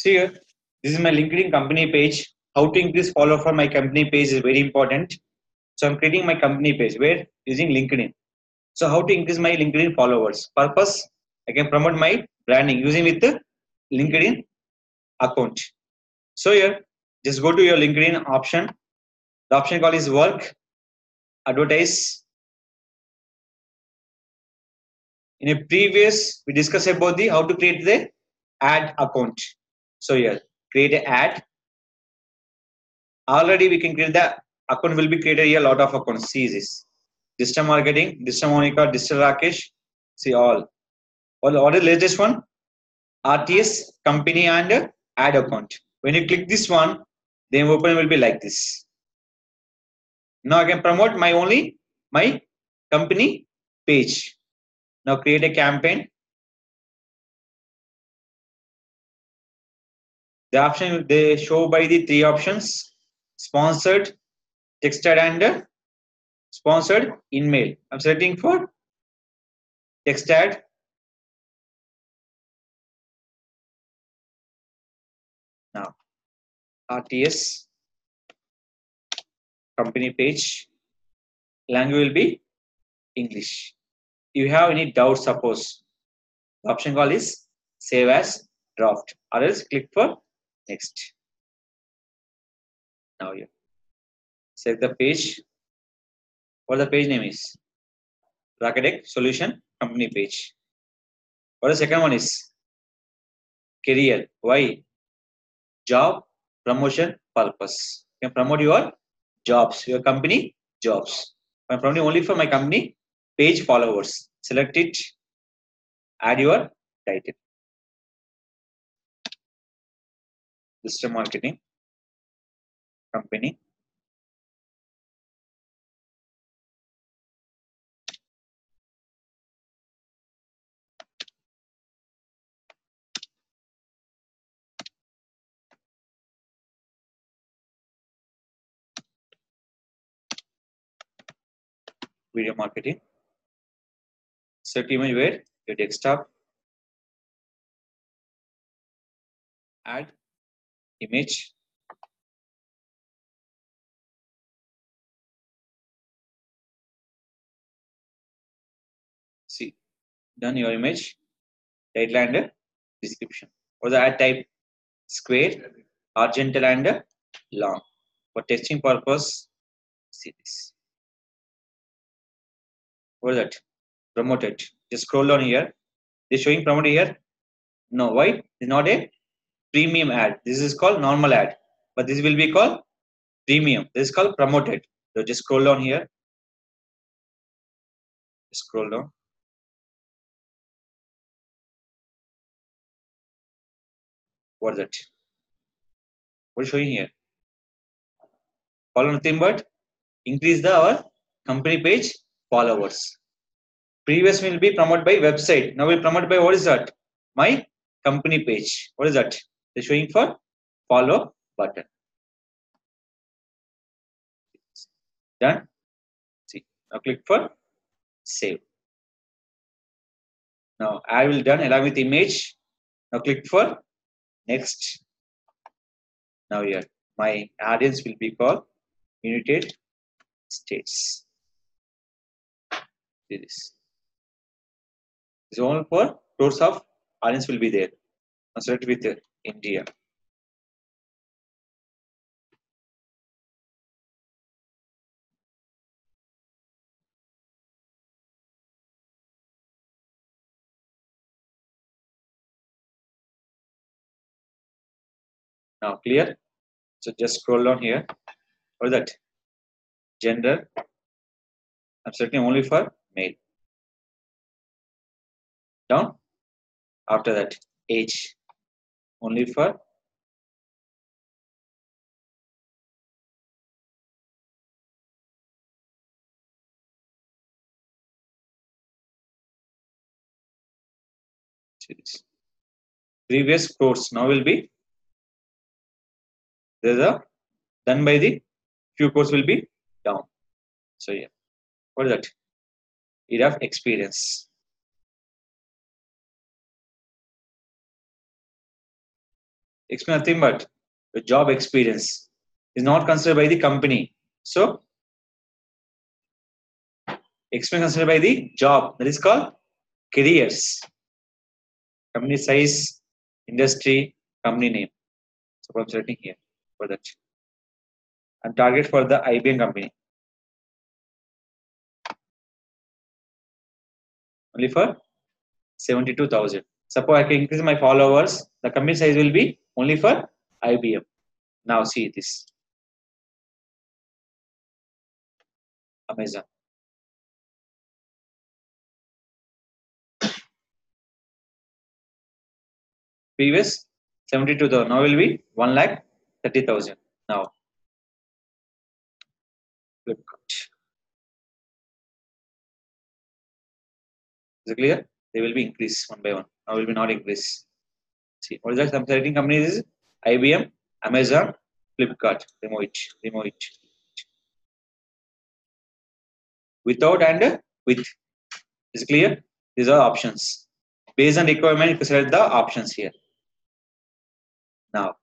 See here, this is my LinkedIn company page. How to increase follow for my company page is very important. So I'm creating my company page where using LinkedIn. So how to increase my LinkedIn followers? Purpose, I can promote my branding using with the LinkedIn account. So here, just go to your LinkedIn option. The option called is work, advertise. In a previous, we discussed about the how to create the ad account. So here, create an ad. Already we can create the account will be created here. A lot of accounts. See this. Digital marketing, digital Monica, digital Rakesh. See all. What is the latest one? RTS company and ad account. When you click this one, the open will be like this. Now I can promote my company page. Now create a campaign. The option they show by the three options: sponsored, texted, and sponsored email. I'm selecting for text ad. Now RTS company page. Language will be English. You have any doubts? Suppose the option call is save as draft, or else click for next. Now here, save the page. What the page name is? Rakesh Solution Company page. What the second one is? Career. Why? Job promotion purpose. You can promote your jobs, your company jobs. I'm promoting only for my company page followers. Select it. Add your title. Digital marketing company. Video marketing. Set image where your desktop. Add image. See, done your image. Title and description. Or the ad type square, horizontal and long. For testing purpose, see this. What is that? Promoted. Just scroll down here. They're showing promoted here. No, why? It's not a premium ad. This is called normal ad. But this will be called premium. This is called promoted. So just scroll down here. Just scroll down. What is that? What is showing here? Follow nothing but increase our company page followers. Previous will be promoted by website. Now we promote by what is that? My company page. What is that? They're showing for follow button. Done. See. Now click for save. Now I will done along with image. Now click for next. Now here my audience will be called United States. See this. This is all for source of audience will be there. Now select with India. Now clear. So just scroll down here. What is that? Gender. I'm selecting only for male. Down. After that, age. Only for previous course. Now will be there's a done by the few course will be down. So yeah, what is that? Year of experience. explain nothing but the job experience is not considered by the company. So experience considered by the job, that is called careers. Company size, industry, company name. So I'm selecting here for that. And target for the IBM company. Only for 72,000. Suppose I can increase my followers, the company size will be only for IBM. Now see this. Amazon. Previous 72,000. Now will be 1,30,000. Now. Flipkart. Is it clear? They will be increased one by one. Now will be not increase. See, what is that? Some selecting companies is IBM, Amazon, Flipkart. Remove it. Remove it. Without and with. Is it clear? These are options. Based on requirement, you can select the options here. Now,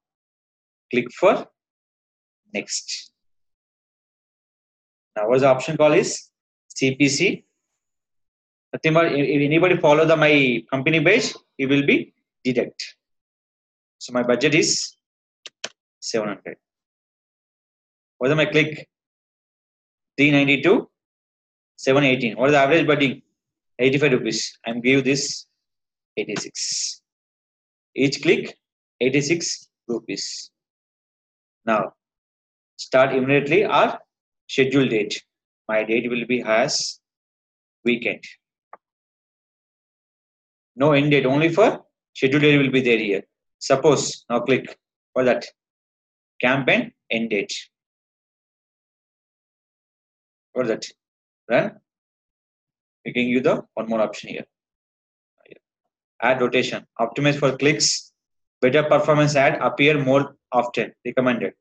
click for next. Now, what's the option call is CPC. Nothing but if anybody follow my company page, it will be deduct. So my budget is 700. What is my click? 392, 718. What is the average budget? 85 rupees. I'm give this 86. Each click 86 rupees. Now start immediately or schedule date. My date will be as weekend. No end date, only for schedule date will be there here. Suppose now click for that campaign end date. For that run. We can give the one more option here. Add rotation. Optimize for clicks. Better performance ad appear more often. Recommended.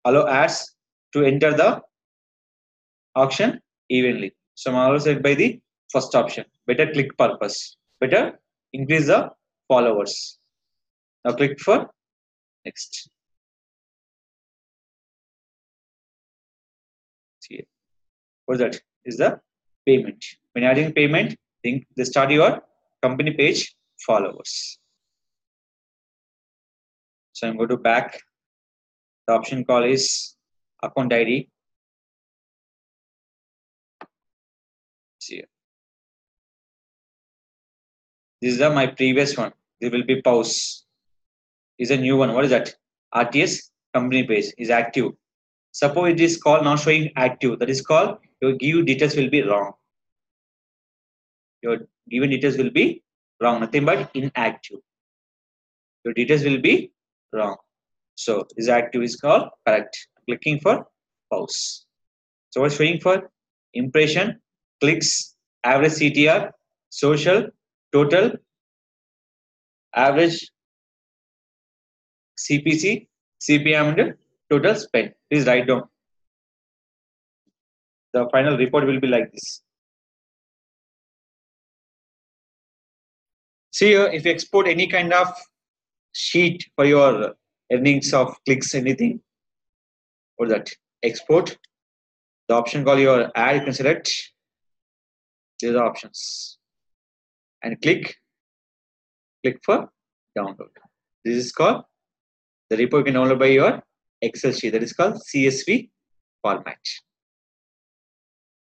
Allow ads to enter the auction evenly. So I'm always set by the first option. Better click purpose. Better increase the followers. Now click for next. See, what is that? Is the payment. When adding payment, think they start your company page followers. So I'm going to back. The option call is account ID. See, this is my previous one. This will be pause. Is a new one. What is that? RTS company page is active. Suppose it is called not showing active. That is called your give details will be wrong. Your given details will be wrong. Nothing but inactive. Your details will be wrong. So this active is called correct. Clicking for pause. So what's showing for impression, clicks, average CTR, social, total, average CPC, CPM, and total spend. Please write down. The final report will be like this. See here, if you export any kind of sheet for your earnings of clicks, anything, or that export, the option called your ad, you can select. These are options. And click for download. This is called the report you can download by your Excel sheet. That is called CSV format.